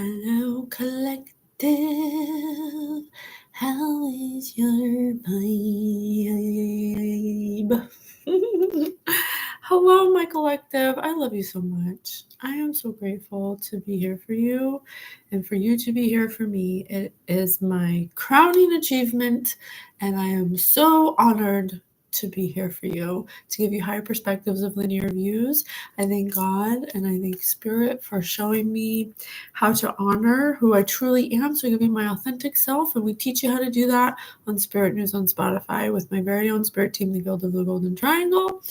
Hello, collective. How is your vibe? Hello, my collective. I love you so much. I am so grateful to be here for you and for you to be here for me. It is my crowning achievement, and I am so honored to be here for you, to give you higher perspectives of linear views. I thank God and I thank Spirit for showing me how to honor who I truly am, so I can be my authentic self. And we teach you how to do that on Spirit News on Spotify with my very own Spirit team, the Guild of the Golden Triangle.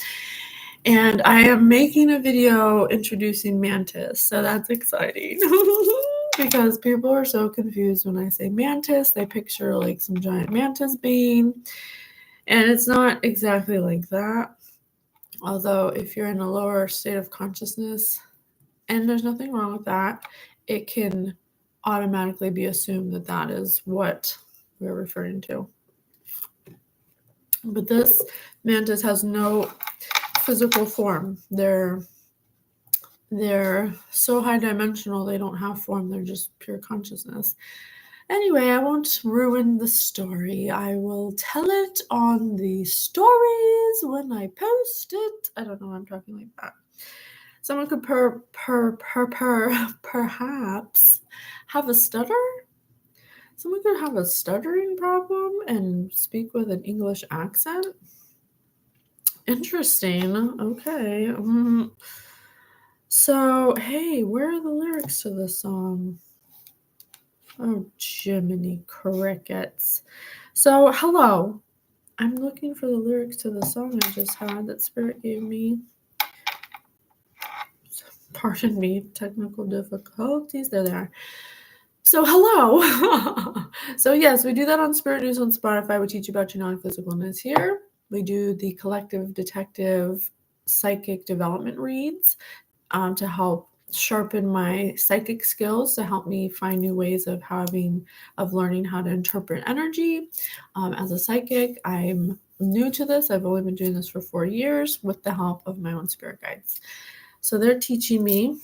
And I am making a video introducing Mantis, so that's exciting. Because people are so confused when I say mantis. They picture like some giant mantis being, and it's not exactly like that. Although if you're in a lower state of consciousness, and there's nothing wrong with that, it can automatically be assumed that that is what we're referring to. But this mantis has no physical form. They're so high dimensional, they don't have form. They're just pure consciousness. Anyway, I won't ruin the story. I will tell it on the stories when I post it. I don't know why I'm talking like that. Someone could perhaps have a stutter. Someone could have a stuttering problem and speak with an English accent. Interesting. Okay. So, hey, where are the lyrics to this song? Oh, Jiminy Crickets. So, hello. I'm looking for the lyrics to the song I just had that Spirit gave me. Pardon me, technical difficulties. There they are. So, hello. So, yes, we do that on Spirit News on Spotify. We teach you about your non-physicalness here. We do the collective detective psychic development reads to help sharpen my psychic skills, to help me find new ways of learning how to interpret energy. As a psychic, I'm new to this. I've only been doing this for 4 years with the help of my own spirit guides. So they're teaching me.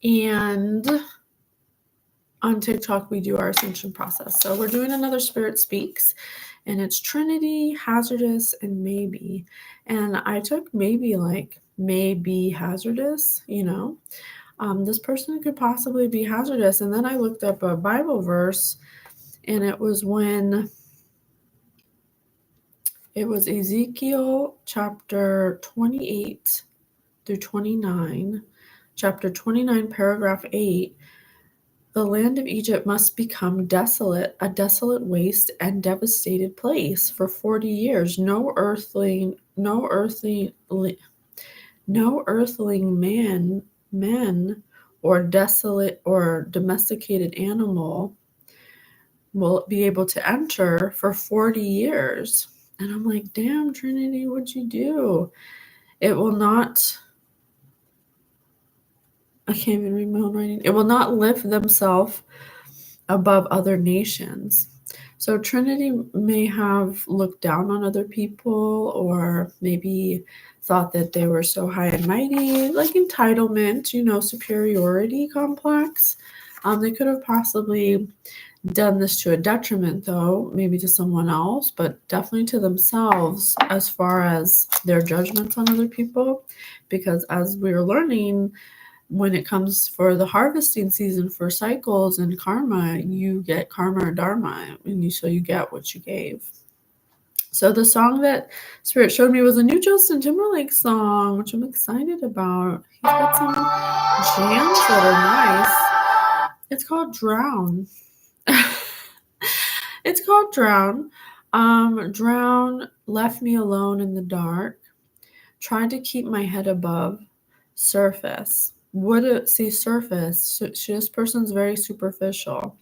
And on TikTok, we do our ascension process. So we're doing another Spirit Speaks, and it's Trinity, Hazardous, and Maybe. And I took maybe hazardous, this person could possibly be hazardous. And then I looked up a Bible verse, and it was Ezekiel chapter 28 through 29, chapter 29, paragraph 8. The land of Egypt must become desolate, a desolate waste and devastated place for 40 years. No earthling men or desolate or domesticated animal will be able to enter for 40 years. And I'm like, damn, Trinity, what'd you do? It will not, I can't even read my own writing. It will not lift themselves above other nations. So Trinity may have looked down on other people, or maybe thought that they were so high and mighty, like entitlement, superiority complex. They could have possibly done this to a detriment, though, maybe to someone else, but definitely to themselves as far as their judgments on other people. Because as we're learning, when it comes for the harvesting season for cycles and karma, you get karma or dharma, and so you get what you gave. So the song that Spirit showed me was a new Justin Timberlake song, which I'm excited about. He's got some jams that are nice. It's called Drown. It's called Drown. Drown left me alone in the dark. Tried to keep my head above surface. Surface. This person's very superficial.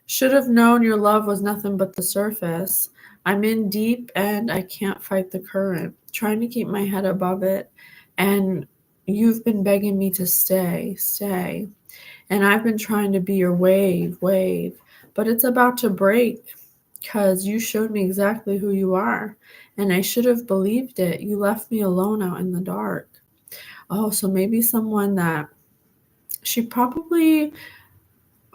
Should have known your love was nothing but the surface. I'm in deep and I can't fight the current. Trying to keep my head above it. And you've been begging me to stay. And I've been trying to be your wave. But it's about to break because you showed me exactly who you are. And I should have believed it. You left me alone out in the dark. Oh, so maybe someone that she probably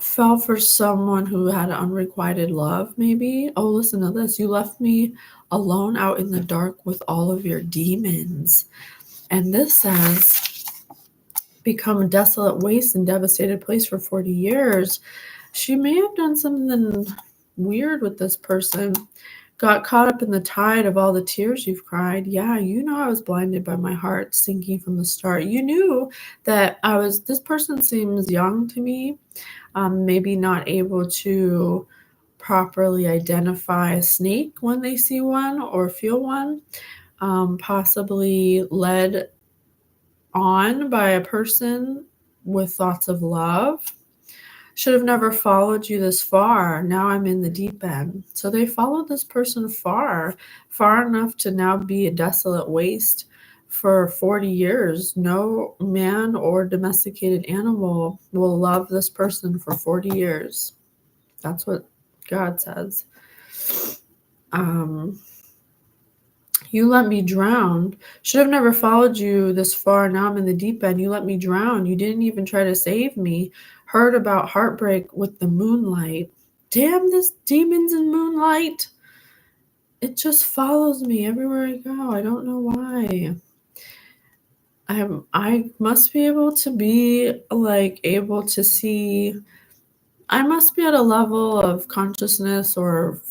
fell for someone who had unrequited love, maybe. Oh, listen to this. You left me alone out in the dark with all of your demons. And this says, become a desolate waste and devastated place for 40 years. She may have done something weird with this person. Got caught up in the tide of all the tears you've cried. Yeah, you know I was blinded by my heart sinking from the start. You knew that this person seems young to me, maybe not able to properly identify a snake when they see one or feel one, possibly led on by a person with thoughts of love. Should have never followed you this far. Now I'm in the deep end. So they followed this person far enough to now be a desolate waste for 40 years. No man or domesticated animal will love this person for 40 years. That's what God says. You let me drown. Should have never followed you this far. Now I'm in the deep end. You let me drown. You didn't even try to save me. Heard about heartbreak with the moonlight. Damn this demons and moonlight. It just follows me everywhere I go. I don't know why. I must be able to be able to see. I must be at a level of consciousness or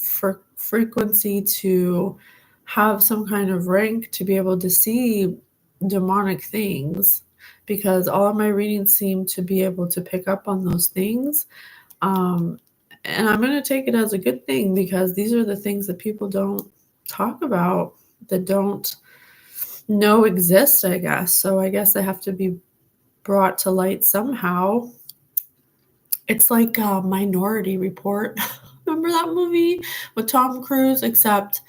frequency to have some kind of rank to be able to see demonic things, because all of my readings seem to be able to pick up on those things. And I'm going to take it as a good thing, because these are the things that people don't talk about, that don't know exist, I guess. So I guess they have to be brought to light somehow. It's like a Minority Report. Remember that movie with Tom Cruise? Except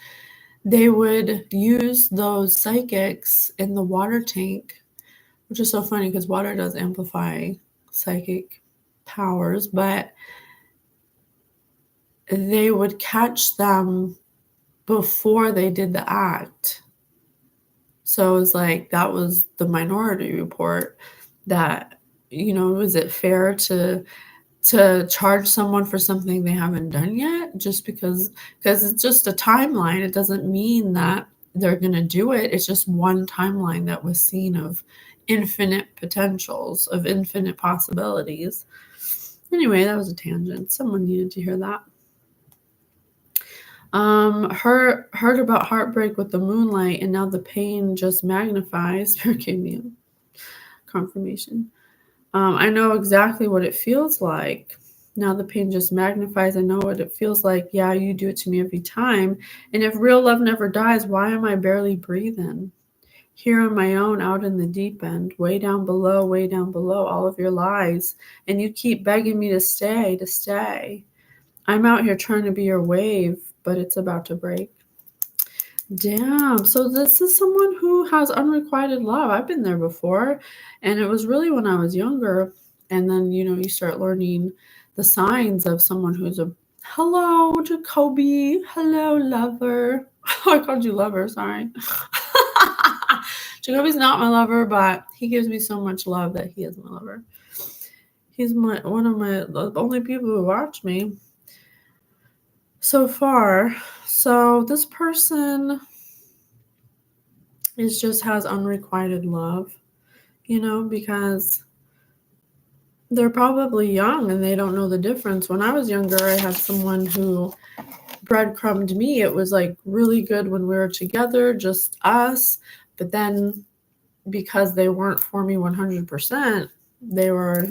they would use those psychics in the water tank, which is so funny because water does amplify psychic powers, but they would catch them before they did the act. So it was like, that was the Minority Report, that, is it fair to charge someone for something they haven't done yet, just because it's just a timeline. It doesn't mean that they're going to do it. It's just one timeline that was seen of infinite potentials, of infinite possibilities. Anyway, that was a tangent. Someone needed to hear that. Heard about heartbreak with the moonlight, and now the pain just magnifies. Spirit gave me confirmation. I know exactly what it feels like. Now the pain just magnifies. I know what it feels like. Yeah, you do it to me every time. And if real love never dies, why am I barely breathing? Here on my own, out in the deep end, way down below, all of your lies. And you keep begging me to stay. I'm out here trying to be your wave, but it's about to break. Damn. So this is someone who has unrequited love. I've been there before, and it was really when I was younger. And then, you start learning the signs of someone who's hello, Jacoby. Hello, lover. Oh, I called you lover. Sorry. Jacoby's not my lover, but he gives me so much love that he is my lover. He's the only people who watch me so far. So this person has unrequited love, because they're probably young and they don't know the difference. When I was younger, I had someone who breadcrumbed me. It was like really good when we were together, just us. But then because they weren't for me 100%, they were,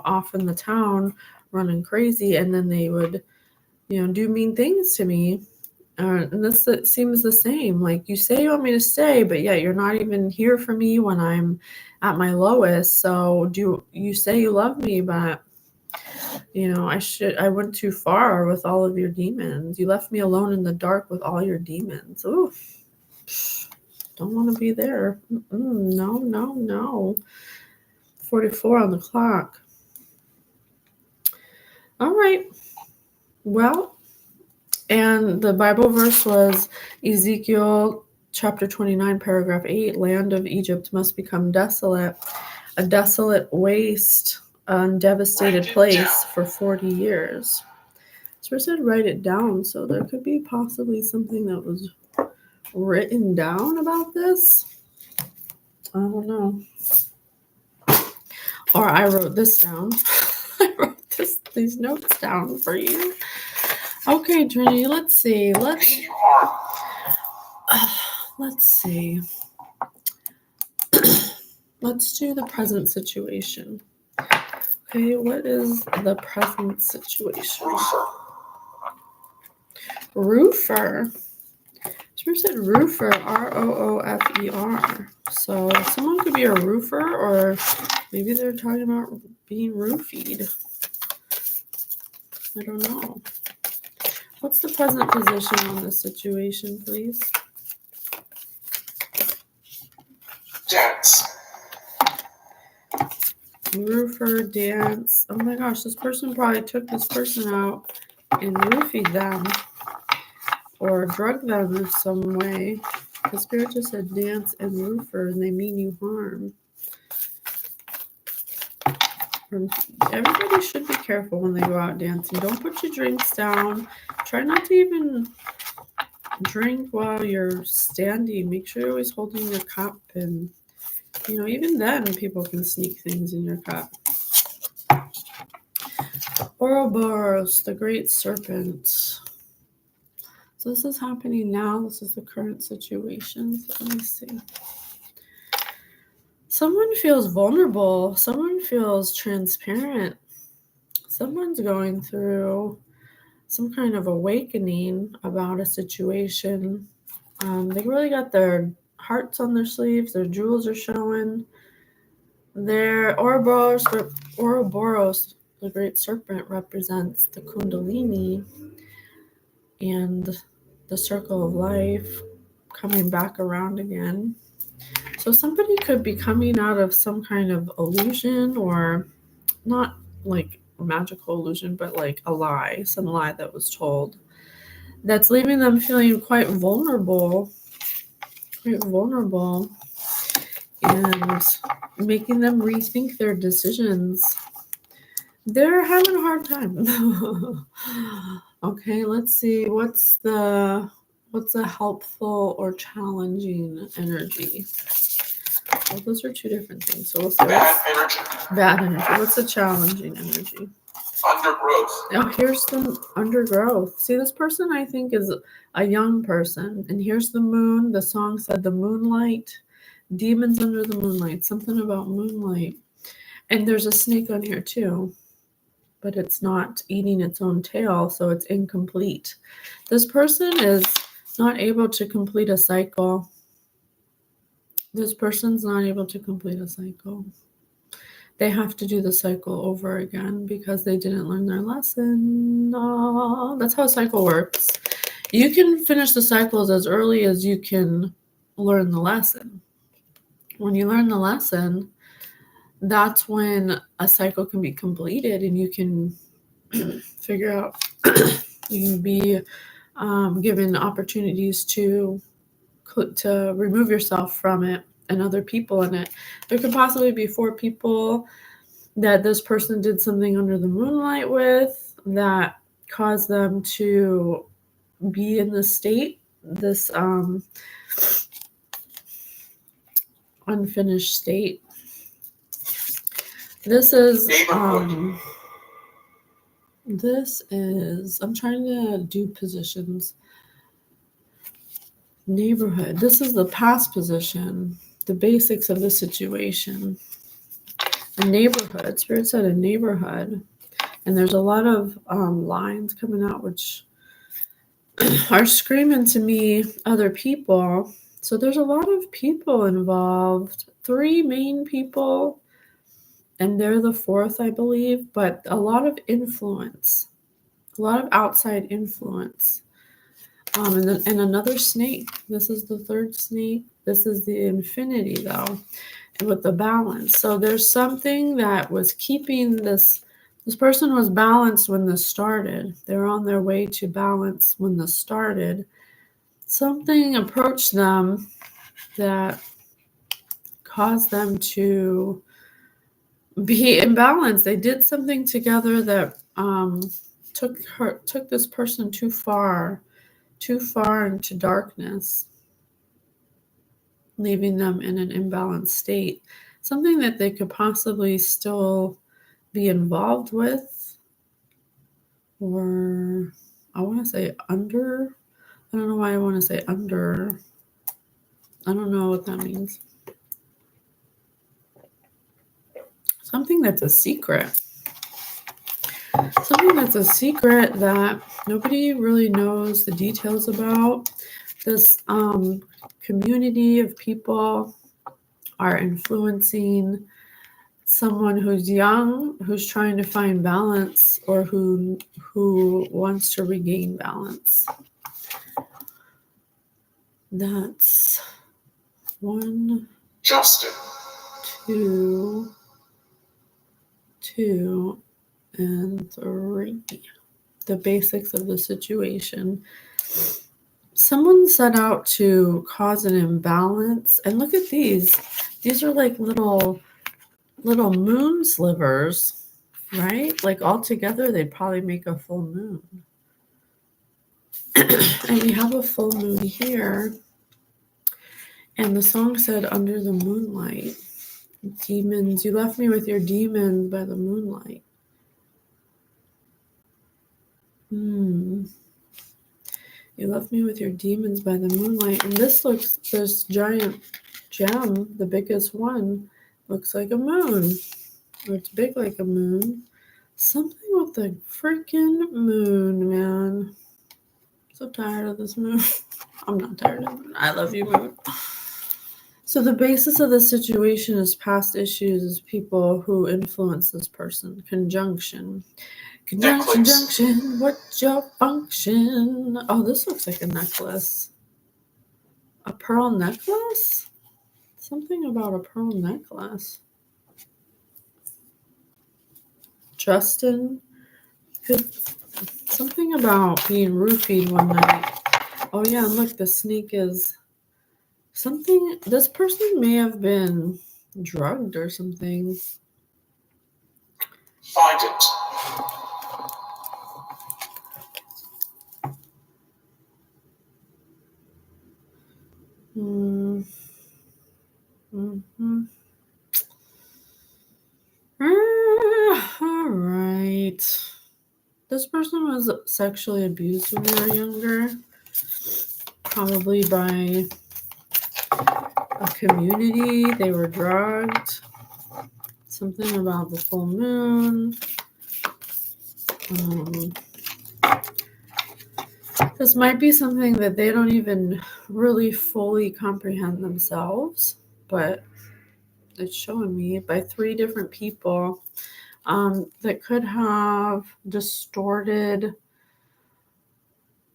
off in the town running crazy. And then they would, do mean things to me. And this seems the same. Like, you say you want me to stay, but yet you're not even here for me when I'm at my lowest. So you say you love me, but I went too far with all of your demons. You left me alone in the dark with all your demons. Ooh, don't want to be there. No. 44 on the clock. All right. Well, and the Bible verse was Ezekiel chapter 29, paragraph 8. Land of Egypt must become desolate, a desolate waste undevastated place for 40 years. So I said write it down, so there could be possibly something that was written down about this. I don't know. Or I wrote this down. I wrote these notes down for you. Okay, Trinity, let's see. Let's see. Let's do the present situation. Okay, what is the present situation? Roofer. She said roofer, R-O-O-F-E-R. So someone could be a roofer, or maybe they're talking about being roofied. I don't know. What's the present position on this situation, please? Dance. Roofer, dance. Oh my gosh, this person probably took this person out and roofied them or drugged them in some way. The spirit just said dance and roofer, and they mean you harm. Everybody should be careful when they go out dancing. Don't put your drinks down. Try not to even drink while you're standing. Make sure you're always holding your cup, and even then people can sneak things in your cup. Ouroboros, the great serpent. So this is happening now. This is the current situation. So let me see. Someone feels vulnerable. Someone feels transparent. Someone's going through some kind of awakening about a situation. They really got their hearts on their sleeves. Their jewels are showing. Their Ouroboros, the great serpent, represents the Kundalini and the circle of life coming back around again. So somebody could be coming out of some kind of illusion, or not like magical illusion, but like some lie that was told, that's leaving them feeling quite vulnerable, and making them rethink their decisions. They're having a hard time. Okay, let's see. What's a helpful or challenging energy? Well, those are two different things. So we'll say bad energy. What's a challenging energy? Undergrowth. Oh, here's the undergrowth. See, this person I think is a young person. And here's the moon. The song said the moonlight. Demons under the moonlight. Something about moonlight. And there's a snake on here too. But it's not eating its own tail, so it's incomplete. This person is not able to complete a cycle. This person's not able to complete a cycle. They have to do the cycle over again because they didn't learn their lesson. Oh, that's how a cycle works. You can finish the cycles as early as you can learn the lesson. When you learn the lesson, that's when a cycle can be completed, and you can figure out, you can be given opportunities to remove yourself from it and other people in it. There could possibly be 4 people that this person did something under the moonlight with that caused them to be in this state, this unfinished state. This is I'm trying to do positions. Neighborhood. This is the past position, the basics of the situation. A neighborhood. Spirit said a neighborhood. And there's a lot of lines coming out which are screaming to me other people. So there's a lot of people involved. 3 main people, and they're the 4th, I believe, but a lot of influence, a lot of outside influence. And another snake. This is the 3rd snake. This is the infinity, though, with the balance. So there's something that was keeping this person was balanced when this started. They're on their way to balance when this started. Something approached them that caused them to be imbalanced. They did something together that took this person too far into darkness, leaving them in an imbalanced state. Something that they could possibly still be involved with, or I want to say under. I don't know why I want to say under. I don't know what that means. Something that's a secret. Something that's a secret that nobody really knows the details about. This community of people are influencing someone who's young, who's trying to find balance, or who wants to regain balance. That's 1, Justin, 2, and 3. The basics of the situation. Someone set out to cause an imbalance, and look at these. These are like little moon slivers, right? Like all together, they'd probably make a full moon. And we have a full moon here. And the song said, under the moonlight, demons, you left me with your demons by the moonlight. You left me with your demons by the moonlight. And this giant gem, the biggest one, looks like a moon. Or it's big like a moon. Something with the freaking moon, man. So tired of this moon. I'm not tired of it. I love you, moon. So the basis of the situation is past issues, people who influence this person. Conjunction, what's your function? Oh, this looks like a necklace. A pearl necklace? Something about a pearl necklace. Justin, something about being roofied one night. Oh yeah, and look, the snake is something. This person may have been drugged or something. Find it. All right. This person was sexually abused when they were younger, probably by a community. They were drugged. Something about the full moon. This might be something that they don't even really fully comprehend themselves, but it's showing me by 3 different people that could have distorted.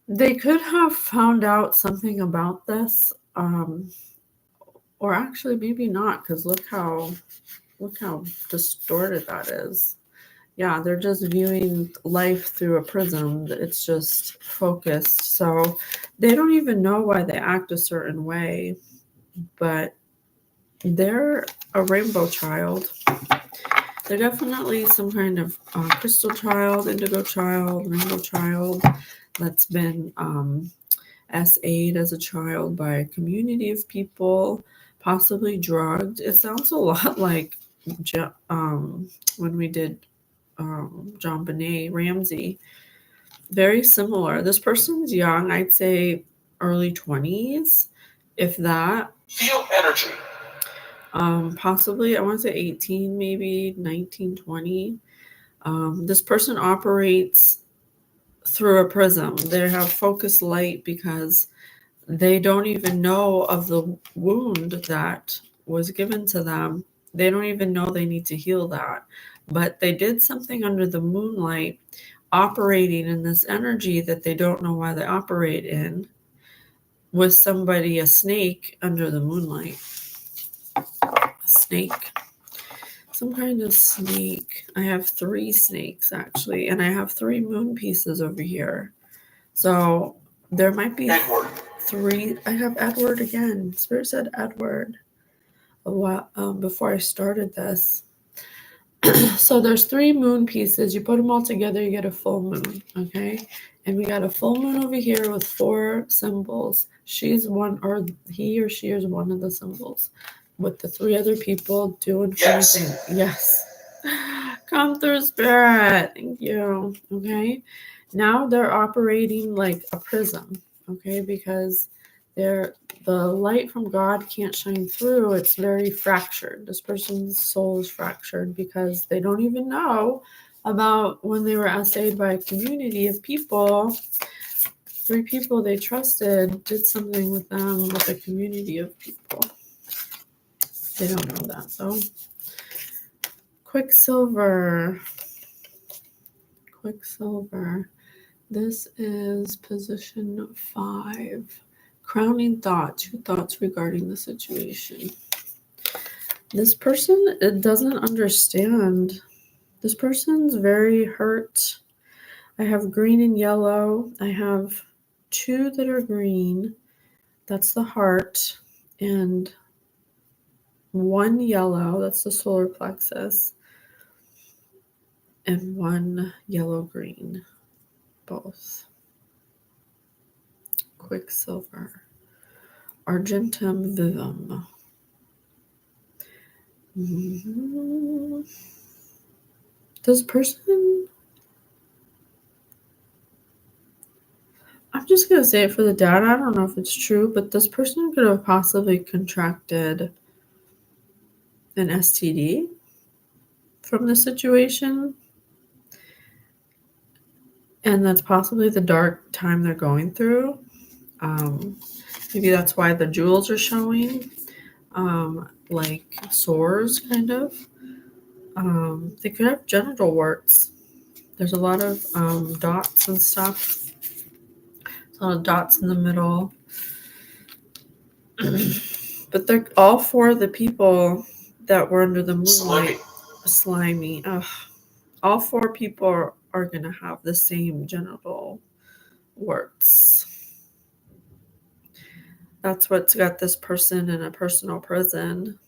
They could have found out something about this, or actually maybe not, because look how distorted that is. Yeah, they're just viewing life through a prism. It's just focused. So they don't even know why they act a certain way, but they're a rainbow child. They're definitely some kind of crystal child, indigo child, rainbow child that's been SA'd as a child by a community of people, possibly drugged. It sounds a lot like when we did John Benet Ramsey. Very similar. This person's young, I'd say early 20s, if that. Feel energy. Possibly, I want to say 18, maybe 19, 20. This person operates through a prism. They have focused light because they don't even know of the wound that was given to them. They don't even know they need to heal that. But they did something under the moonlight, operating in this energy that they don't know why they operate in, with somebody, a snake under the moonlight. A snake. Some kind of snake. I have 3 snakes, actually, and I have 3 moon pieces over here. So there might be Edward. 3. I have Edward again. Spirit said Edward a while before I started this. So there's 3 moon pieces. You put them all together, you get a full moon, okay? And we got a full moon over here with 4 symbols. She's one, or he or she is one of the symbols, with the 3 other people doing something. Yes. Come through, Spirit. Thank you. Okay. Now they're operating like a prism, okay? Because the light from God can't shine through. It's very fractured. This person's soul is fractured because they don't even know about when they were essayed by a community of people. 3 people they trusted did something with them, with a community of people. They don't know that though. Quicksilver. This is position 5. Crowning thoughts. 2 thoughts regarding the situation. This person, it doesn't understand. This person's very hurt. I have green and yellow. I have 2 that are green. That's the heart. And 1 yellow. That's the solar plexus. And 1 yellow-green. Both. Quicksilver. Argentum vivum. This person, I'm just going to say it for the data. I don't know if it's true, but this person could have possibly contracted an STD from the situation. And that's possibly the dark time they're going through. Maybe that's why the jewels are showing, like sores, kind of. They could have genital warts. There's a lot of dots and stuff. There's a lot of dots in the middle. But they're all 4 of the people that were under the moonlight. Slimy. Ugh. All 4 people are going to have the same genital warts. That's what's got this person in a personal prison.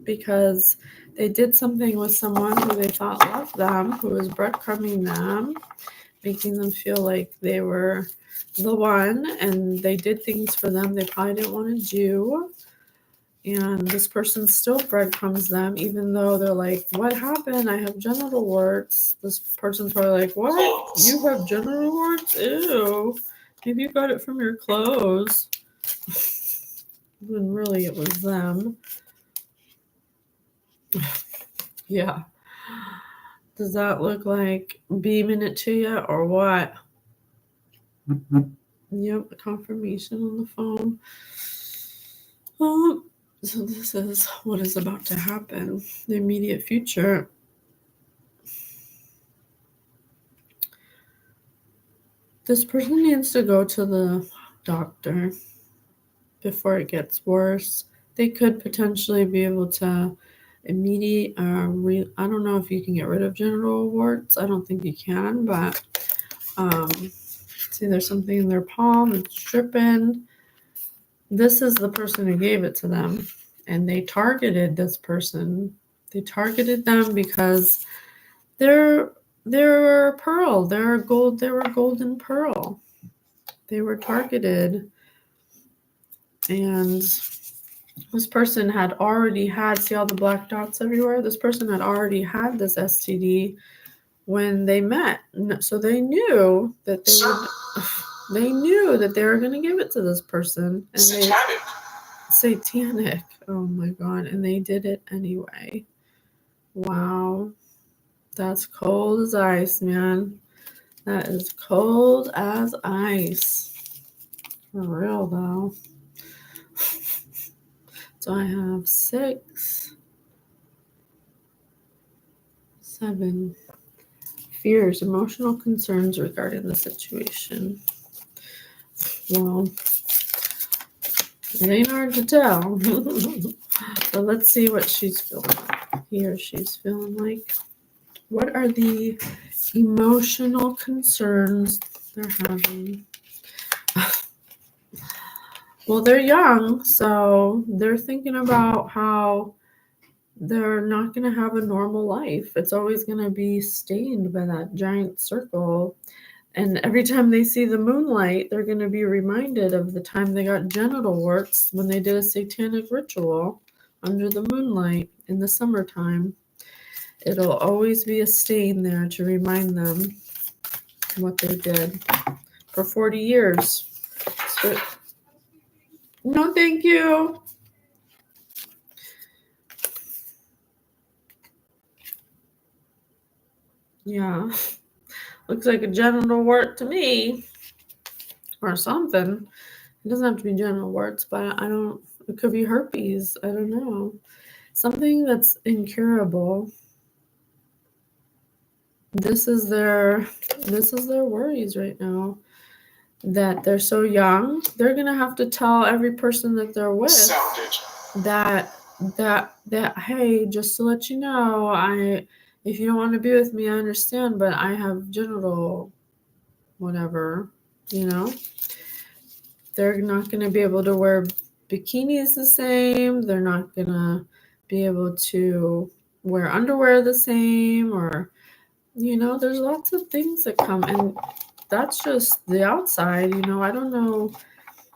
Because they did something with someone who they thought loved them, who was breadcrumbing them, making them feel like they were the one, and they did things for them they probably didn't want to do. And this person still breadcrumbs them, even though they're like, what happened? I have genital warts. This person's probably like, what? You have genital warts? Ew. Maybe you got it from your clothes. When really it was them. Yeah. Does that look like beaming it to you or what? Yep, confirmation on the phone. So this is what is about to happen. The immediate future. This person needs to go to the doctor before it gets worse. They could potentially be able to I don't know if you can get rid of genital warts. I don't think you can, but see, there's something in their palm. It's dripping. This is the person who gave it to them, and they targeted this person. They targeted them because they're pearl. They're gold. They were golden pearl. They were targeted, and this person had already had. See all the black dots everywhere. This person had already had this STD when they met, so they knew that they would. They knew that they were going to give it to this person. And satanic. Oh my God. And they did it anyway. Wow. That's cold as ice, man. That is cold as ice. For real, though. So I have 6, 7 fears, emotional concerns regarding the situation. Well, it ain't hard to tell. So let's see what she's feeling like. He or she's feeling like. What are the emotional concerns they're having? Well, they're young, so they're thinking about how they're not going to have a normal life. It's always going to be stained by that giant circle. And every time they see the moonlight, they're going to be reminded of the time they got genital warts when they did a satanic ritual under the moonlight in the summertime. It'll always be a stain there to remind them what they did for 40 years. So, no, thank you. Yeah, looks like a genital wart to me, or something. It doesn't have to be genital warts, but it could be herpes. I don't know. Something that's incurable. This is their worries right now. That they're so young, they're gonna have to tell every person that they're with that hey, just to let you know, if you don't want to be with me, I understand, but I have genital whatever, you know. They're not gonna be able to wear bikinis the same. They're not gonna be able to wear underwear the same, or there's lots of things that come, and that's just the outside. I don't know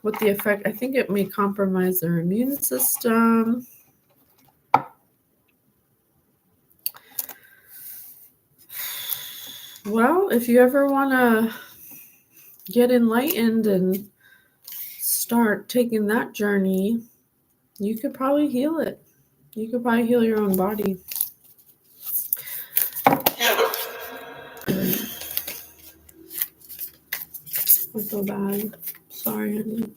what the effect. I think it may compromise their immune system. Well, if you ever want to get enlightened and start taking that journey, you could probably heal it. You could probably heal your own body. I feel bad. Sorry, honey.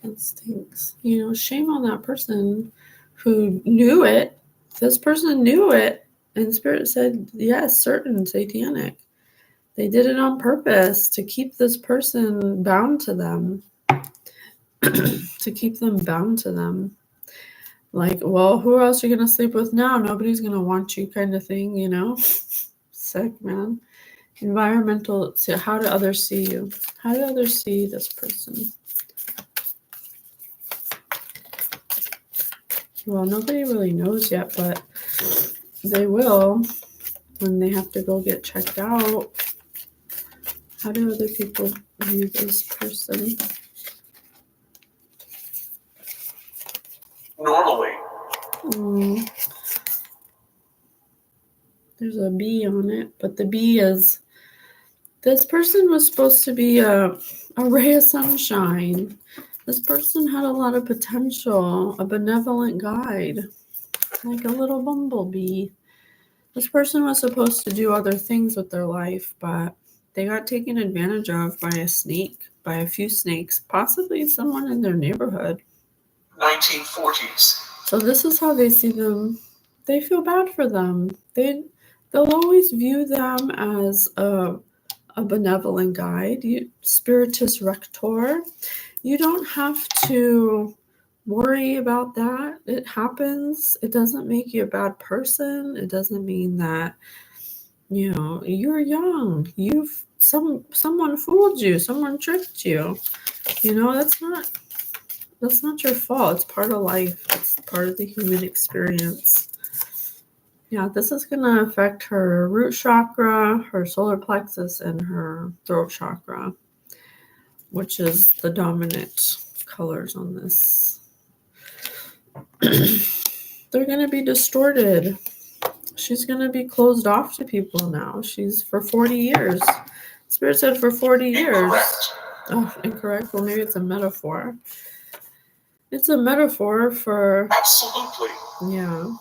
That stinks. Shame on that person who knew it. This person knew it, and Spirit said, yes, certain satanic. They did it on purpose to keep this person bound to them. To keep them bound to them. Like, well, who else are you going to sleep with now? Nobody's going to want you, kind of thing, Sick, man. Environmental. So how do others see you? How do others see this person? Well, nobody really knows yet, but they will when they have to go get checked out. How do other people view this person? Normally. There's a bee on it, but the bee is... This person was supposed to be a ray of sunshine. This person had a lot of potential, a benevolent guide, like a little bumblebee. This person was supposed to do other things with their life, but they got taken advantage of by a snake, by a few snakes, possibly someone in their neighborhood. 1940s. So this is how they see them. They feel bad for them. They'll always view them as a benevolent guide, spiritus rector. You don't have to worry about that. It happens. It doesn't make you a bad person. It doesn't mean that you're young. Someone fooled you. Someone tricked you. That's not your fault. It's part of life. It's part of the human experience. Yeah, this is going to affect her root chakra, her solar plexus, and her throat chakra, which is the dominant colors on this. They're going to be distorted. She's going to be closed off to people now. She's for 40 years. Spirit said for 40 years. Incorrect. Oh, incorrect. Well, maybe it's a metaphor. It's a metaphor for... Absolutely. Yeah.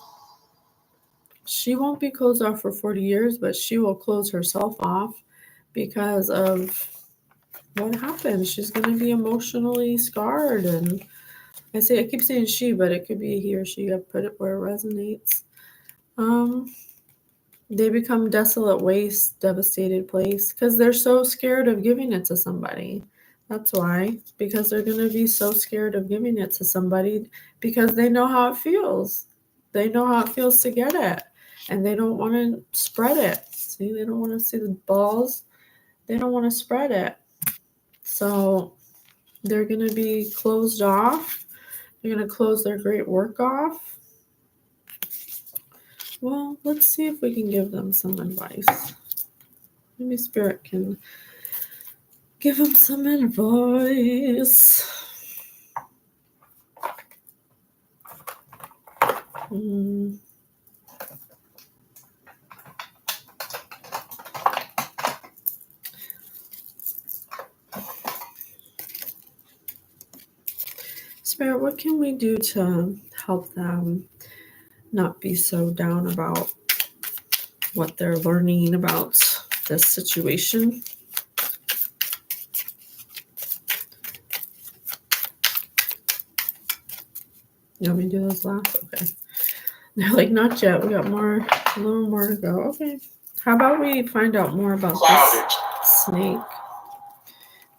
She won't be closed off for 40 years, but she will close herself off because of what happened. She's going to be emotionally scarred. And I keep saying she, but it could be he or she. I put it where it resonates. They become desolate waste, devastated place, because they're so scared of giving it to somebody. That's why. Because they're going to be so scared of giving it to somebody because they know how it feels. They know how it feels to get it. And they don't want to spread it. See, they don't want to see the balls. They don't want to spread it. So They're going to be closed off. They're going to close their great work off. Well, let's see if we can give them some advice. Maybe Spirit can give them some advice. Spirit, what can we do to help them not be so down about what they're learning about this situation? You want me to do those last? Okay. They're like, not yet. We got a little more to go. Okay. How about we find out more about this snake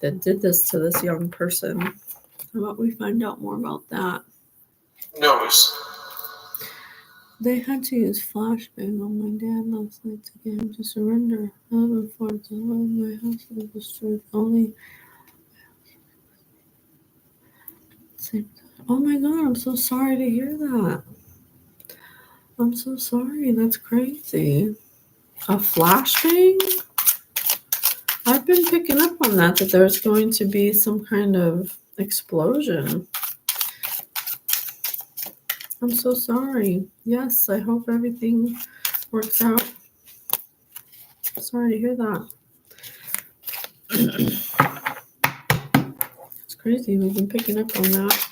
that did this to this young person? How about we find out more about that? Notice. They had to use flashbang on my dad last night to get him to surrender. My house was destroyed. Only. Oh my God! I'm so sorry to hear that. I'm so sorry. That's crazy. A flashbang? I've been picking up on that there's going to be some kind of explosion. I'm so sorry. Yes, I hope everything works out. Sorry to hear that. It's crazy. We've been picking up on that.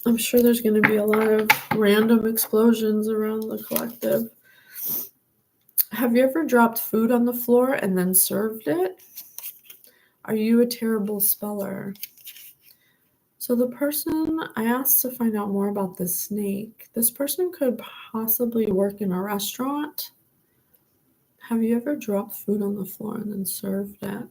I'm sure there's going to be a lot of random explosions around the collective. Have you ever dropped food on the floor and then served it? Are you a terrible speller? So the person I asked to find out more about the snake, this person could possibly work in a restaurant. Have you ever dropped food on the floor and then served it?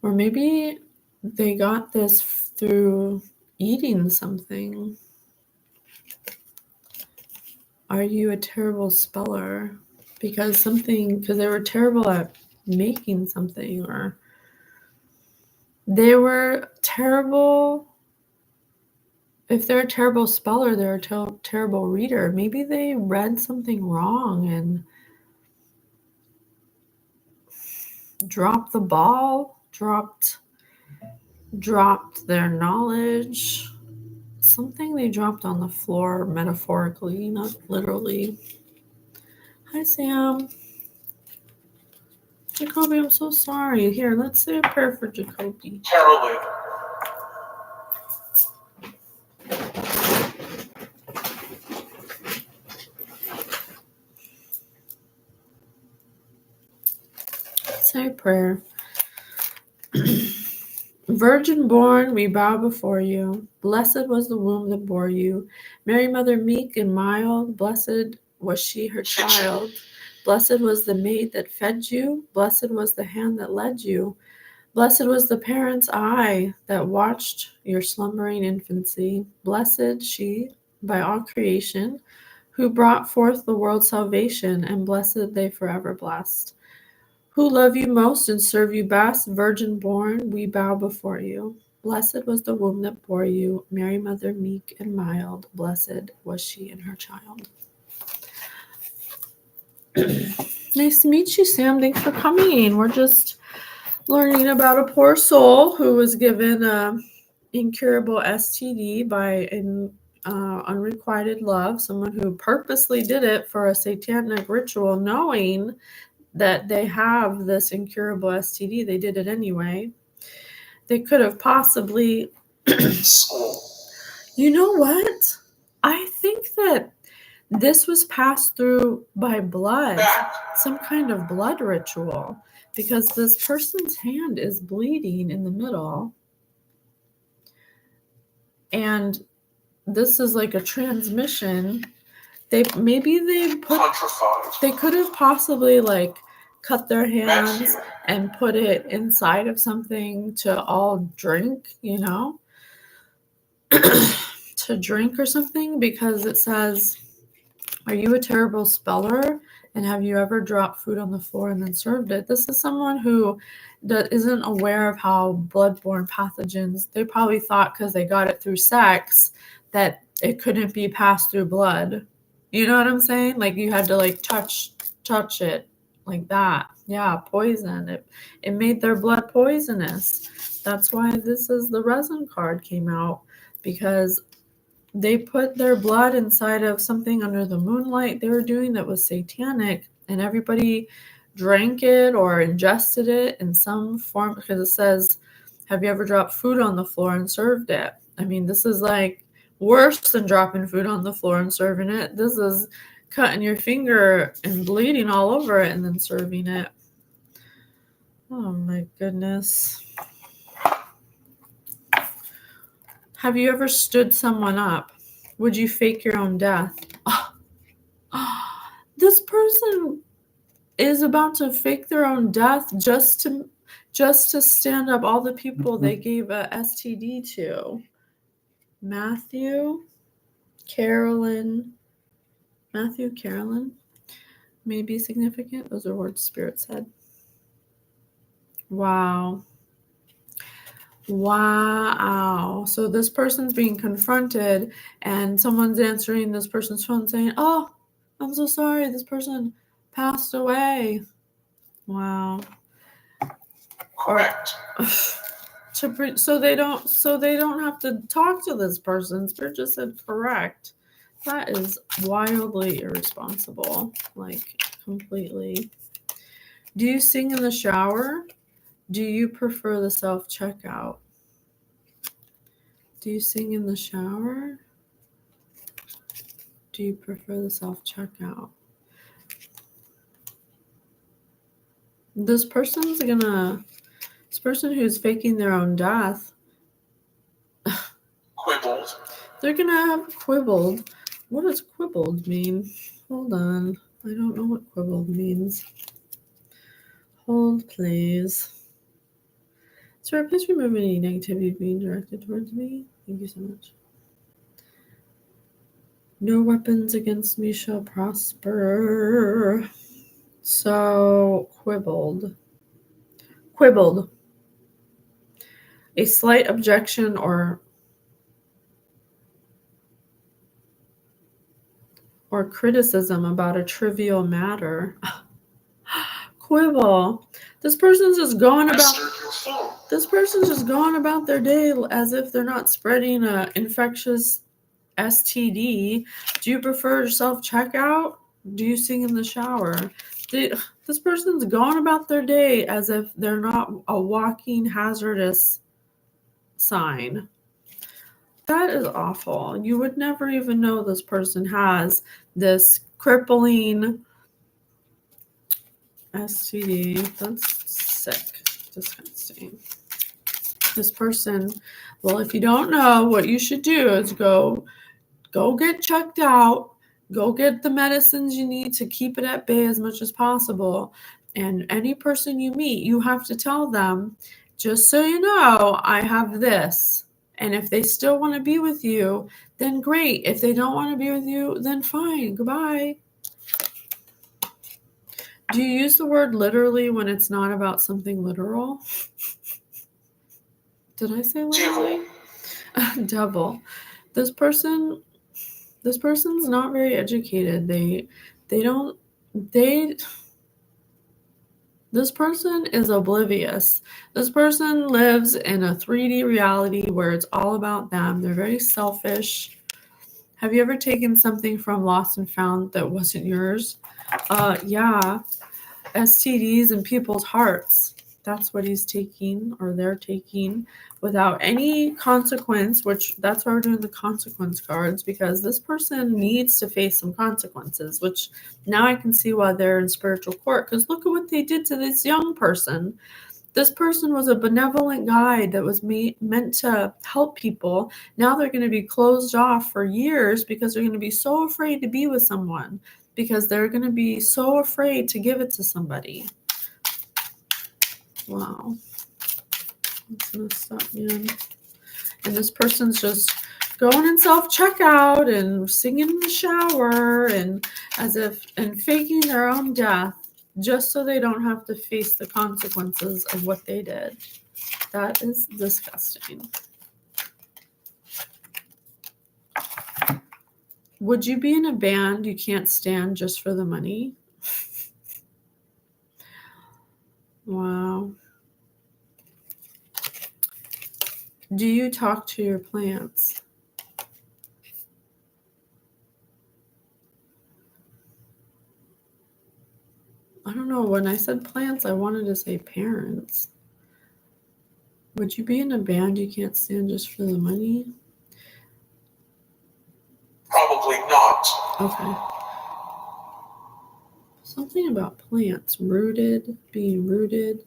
Or maybe they got this through eating something. Are you a terrible speller? Because they were terrible at making something, or they were terrible. If they're a terrible speller, they're a terrible reader. Maybe they read something wrong and dropped the ball, dropped their knowledge. Something they dropped on the floor, metaphorically, not literally. Hi, Sam. Jacoby, I'm so sorry. Here, let's say a prayer for Jacoby. Carolyn. Say a prayer. Virgin born, we bow before you. Blessed was the womb that bore you. Mary, Mother meek and mild, blessed was she, her child. Blessed was the maid that fed you. Blessed was the hand that led you. Blessed was the parent's eye that watched your slumbering infancy. Blessed she, by all creation, who brought forth the world's salvation, and blessed they forever blessed. Who love you most and serve you best, virgin born, we bow before you. Blessed was the womb that bore you, Mary, Mother meek and mild, blessed was she and her child. Nice to meet you, Sam. Thanks for coming. We're just learning about a poor soul who was given an incurable STD by an unrequited love, someone who purposely did it for a satanic ritual, knowing that they have this incurable STD. They did it anyway. They could have possibly... You know what? I think that this was passed through by blood, some kind of blood ritual, because this person's hand is bleeding in the middle. And this is like a transmission. They could have possibly like cut their hands and put it inside of something to all drink, to drink or something, because it says, are you a terrible speller? And have you ever dropped food on the floor and then served it? This is someone who isn't aware of how bloodborne pathogens, they probably thought because they got it through sex that it couldn't be passed through blood. You know what I'm saying? Like you had to like touch it like that. Yeah, poison. It made their blood poisonous. That's why this is the resin card came out, because they put their blood inside of something under the moonlight they were doing that was satanic, and everybody drank it or ingested it in some form, because it says, have you ever dropped food on the floor and served it? I mean, this is like worse than dropping food on the floor and serving it. This is cutting your finger and bleeding all over it and then serving it. Oh my goodness. Have you ever stood someone up? Would you fake your own death? This person is about to fake their own death just to stand up all the people they gave a STD to. Matthew, Carolyn may be significant. Those are words Spirit said. Wow. So this person's being confronted and someone's answering this person's phone saying, oh, I'm so sorry, this person passed away. Wow. Correct. So they don't have to talk to this person. Spirit just said correct. That is wildly irresponsible, like completely. Do you sing in the shower? Do you prefer the self-checkout? Do you sing in the shower? Do you prefer the self-checkout? This person who's faking their own death, Quibbled. they're going to have quibbled. What does quibbled mean? Hold on. I don't know what quibbled means. Hold, please. Sir, please remove any negativity being directed towards me. Thank you so much. No weapons against me shall prosper. So, quibbled. A slight objection or criticism about a trivial matter. Quibble. This person's just going about their day as if they're not spreading an infectious STD. Do you prefer self-checkout? Do you sing in the shower? This person's going about their day as if they're not a walking hazardous sign. That is awful. You would never even know this person has this crippling STD. That's sick. Disgusting. This person, well, if you don't know, what you should do is go get checked out. Go get the medicines you need to keep it at bay as much as possible. And any person you meet, you have to tell them, just so you know, I have this. And if they still want to be with you, then great. If they don't want to be with you, then fine. Goodbye. Do you use the word literally when it's not about something literal? Did I say literally? Devil. This person's not very educated. This person is oblivious. This person lives in a 3D reality where it's all about them. They're very selfish. Have you ever taken something from Lost and Found that wasn't yours? Yeah. STDs in people's hearts. That's what he's taking, or they're taking, without any consequence, which that's why we're doing the consequence cards, because this person needs to face some consequences, which now I can see why they're in spiritual court, because look at what they did to this young person. This person was a benevolent guide that was meant to help people. Now they're going to be closed off for years because they're going to be so afraid to be with someone, because they're going to be so afraid to give it to somebody. Wow. That's messed up, man. And this person's just going in self-checkout and singing in the shower and faking their own death just so they don't have to face the consequences of what they did. That is disgusting. Would you be in a band you can't stand just for the money? Wow. Do you talk to your plants? I don't know. When I said plants, I wanted to say parents. Would you be in a band you can't stand just for the money? Probably not. Okay. Something about plants. Rooted, being rooted.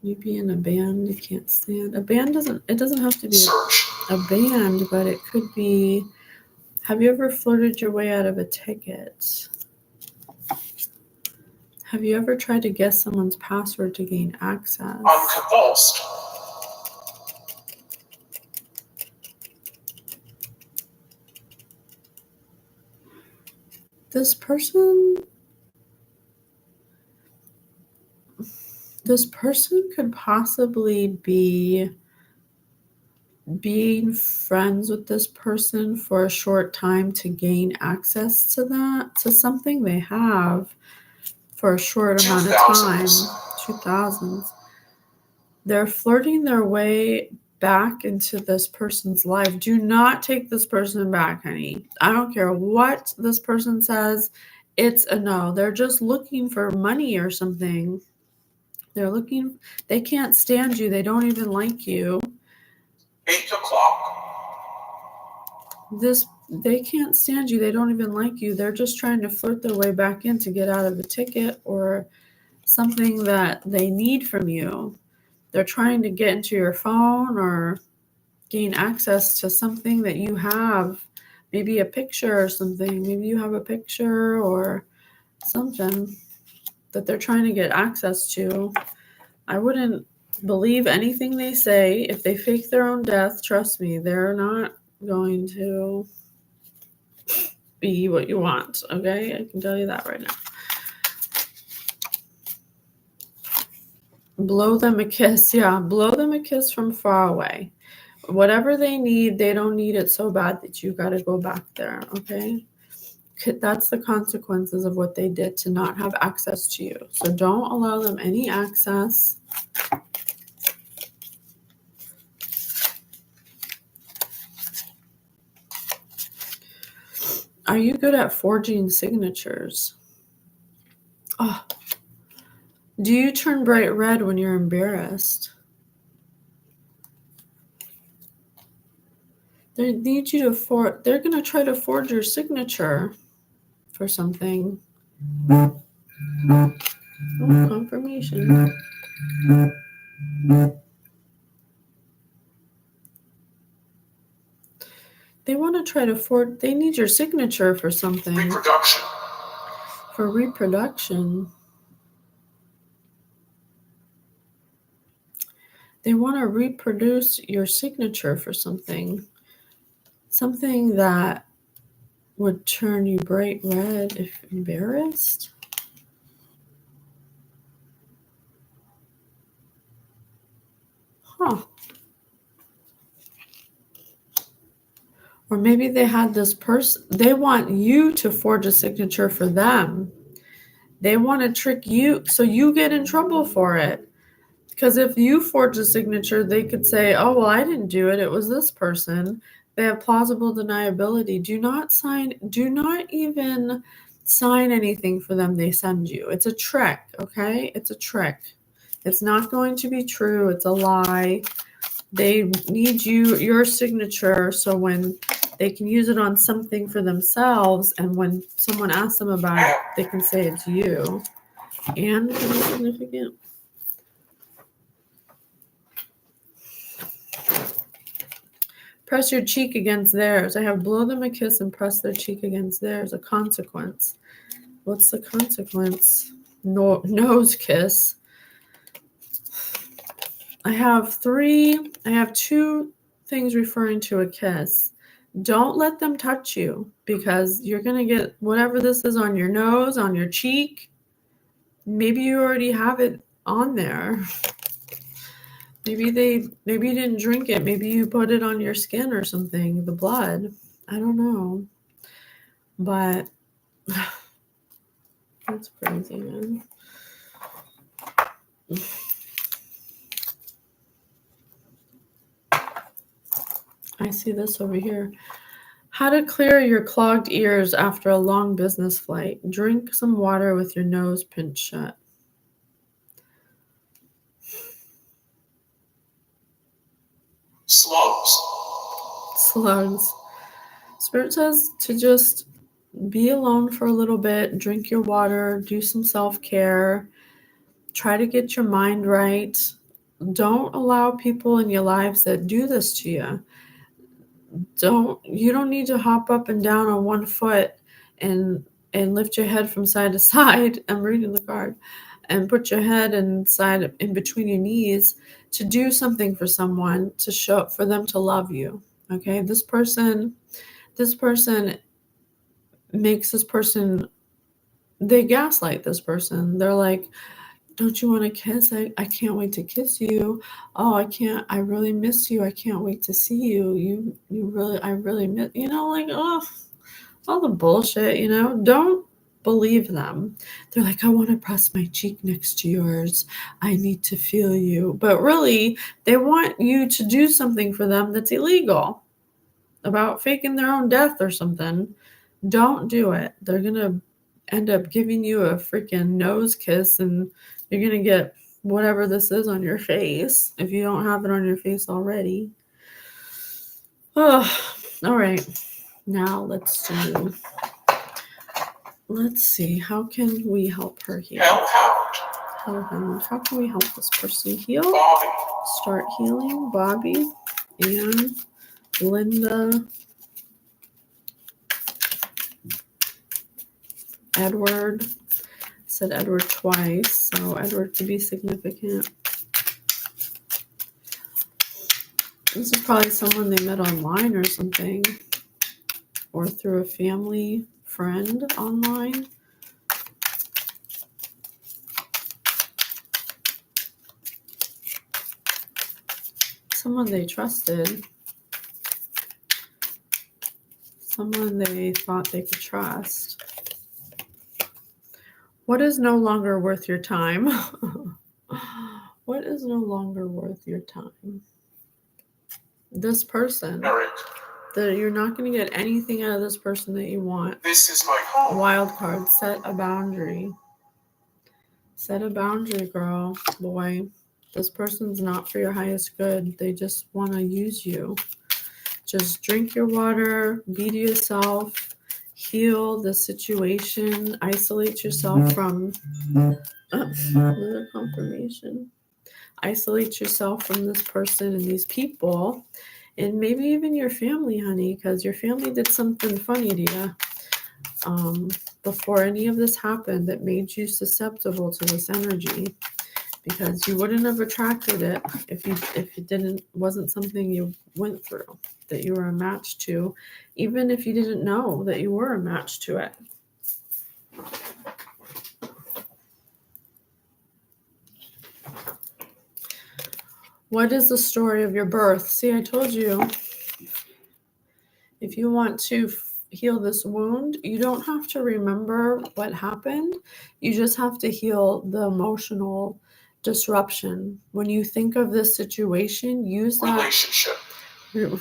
You be in a band you can't stand. A band doesn't have to be a band, but it could be. Have you ever flirted your way out of a ticket? Have you ever tried to guess someone's password to gain access? I'm convulsed. This person could possibly be being friends with this person for a short time to gain access to something they have for a short amount of time. 2000s. They're flirting their way back into this person's life. Do not take this person back, honey. I don't care what this person says. It's a no. They're just looking for money or something. They can't stand you. They don't even like you. 8 o'clock. They can't stand you. They don't even like you. They're just trying to flirt their way back in to get out of a ticket or something that they need from you. They're trying to get into your phone or gain access to something that you have. Maybe a picture or something. Maybe you have a picture or something that they're trying to get access to. I wouldn't believe anything they say. If they fake their own death, trust me, they're not going to be what you want, okay? I can tell you that right now. Blow them a kiss. Yeah, blow them a kiss from far away. Whatever they need, they don't need it so bad that you got to go back there, okay? That's the consequences of what they did to not have access to you. So don't allow them any access. Are you good at forging signatures? Oh. Do you turn bright red when you're embarrassed? They need you to they're going to try to forge your signature for something. Oh, confirmation. They want to try to they need your signature for something. Reproduction. For reproduction. They want to reproduce your signature for something. Something that would turn you bright red if embarrassed. Huh. Or maybe they had this person, they want you to forge a signature for them. They want to trick you so you get in trouble for it. Because if you forge a signature, they could say, oh, well, I didn't do it. It was this person. They have plausible deniability. Do not even sign anything for them they send you. It's a trick, okay? It's a trick. It's not going to be true. It's a lie. They need your signature so when they can use it on something for themselves, and when someone asks them about it, they can say it's you. And can be significant. Press your cheek against theirs. I have blow them a kiss and press their cheek against theirs. A consequence. What's the consequence? No, nose kiss. I have two things referring to a kiss. Don't let them touch you, because you're going to get whatever this is on your nose, on your cheek. Maybe you already have it on there. Maybe you didn't drink it. Maybe you put it on your skin or something, the blood. I don't know. But that's crazy, man. I see this over here. How to clear your clogged ears after a long business flight. Drink some water with your nose pinched shut. Slugs. Spirit says to just be alone for a little bit, drink your water, do some self-care, try to get your mind right. Don't allow people in your lives that do this to you. You don't need to hop up and down on one foot and lift your head from side to side. I'm reading the card. And put your head inside in between your knees to do something for someone, to show for them to love you. Okay, this person makes this person, they gaslight this person. They're like, don't you want to kiss? I can't wait to kiss you. Oh, I really miss you. I can't wait to see you. I really miss, like, oh, all the bullshit, don't believe them. They're like, I want to press my cheek next to yours. I need to feel you. But really, they want you to do something for them that's illegal, about faking their own death or something. Don't do it. They're going to end up giving you a freaking nose kiss, and you're going to get whatever this is on your face if you don't have it on your face already. Oh, all right. Now let's see. How can we help her heal? Hellhound. How can we help this person heal? Bobby. Start healing. Bobby and Linda. Edward. I said Edward twice, so Edward could be significant. This is probably someone they met online or something, or through a family friend online. Someone they trusted. Someone they thought they could trust. What is no longer worth your time? What is no longer worth your time? This person. Eric. That you're not going to get anything out of this person that you want. This is my home. Wild card. Set a boundary. Set a boundary, girl, boy. This person's not for your highest good. They just want to use you. Just drink your water. Be to yourself. Heal the situation. Isolate yourself from another confirmation. Isolate yourself from this person and these people, and maybe even your family, honey, because your family did something funny to you before any of this happened that made you susceptible to this energy, because you wouldn't have attracted it if it wasn't something you went through, that you were a match to, even if you didn't know that you were a match to it. What is the story of your birth? See, I told you, if you want to heal this wound, you don't have to remember what happened. You just have to heal the emotional disruption. When you think of this situation, use that Relationship.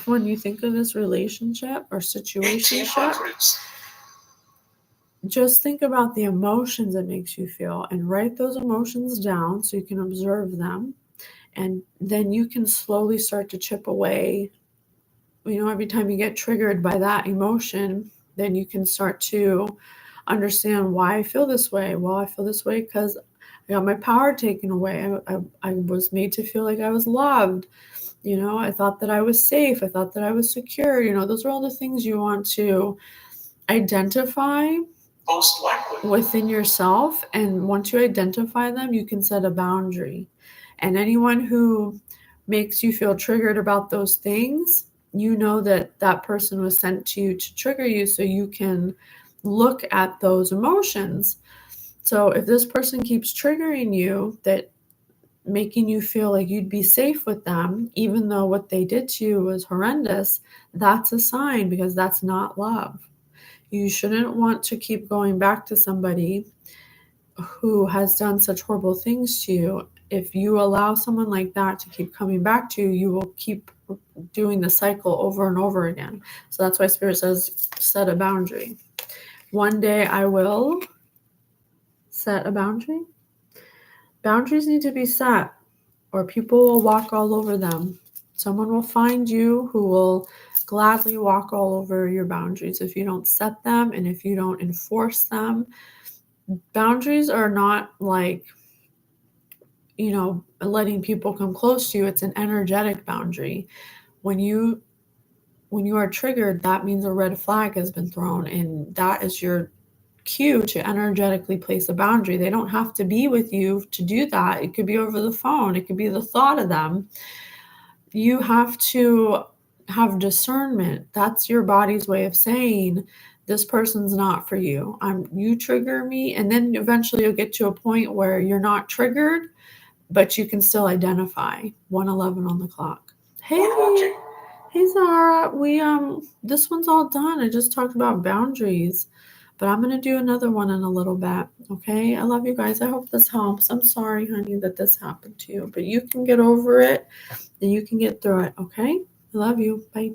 When you think of this relationship or situation, just think about the emotions it makes you feel and write those emotions down so you can observe them. And then you can slowly start to chip away. Every time you get triggered by that emotion, then you can start to understand why I feel this way. Well, I feel this way because I got my power taken away. I was made to feel like I was loved. I thought that I was safe. I thought that I was secure. Those are all the things you want to identify most likely within yourself. And once you identify them, you can set a boundary. And anyone who makes you feel triggered about those things, you know that that person was sent to you to trigger you so you can look at those emotions. So if this person keeps triggering you, that making you feel like you'd be safe with them, even though what they did to you was horrendous, that's a sign, because that's not love. You shouldn't want to keep going back to somebody who has done such horrible things to you. If you allow someone like that to keep coming back to you, you will keep doing the cycle over and over again. So that's why Spirit says, set a boundary. One day I will set a boundary. Boundaries need to be set, or people will walk all over them. Someone will find you who will gladly walk all over your boundaries if you don't set them and if you don't enforce them. Boundaries are not like, letting people come close to you. It's an energetic boundary. When you are triggered, that means a red flag has been thrown, and that is your cue to energetically place a boundary. They don't have to be with you to do that. It could be over the phone. It could be the thought of them. You have to have discernment. That's your body's way of saying, this person's not for you. You trigger me, and then eventually you'll get to a point where you're not triggered, but you can still identify. 1:11 on the clock. Hey Zara, we this one's all done. I just talked about boundaries, but I'm gonna do another one in a little bit. Okay, I love you guys. I hope this helps. I'm sorry, honey, that this happened to you, but you can get over it and you can get through it. Okay, I love you. Bye.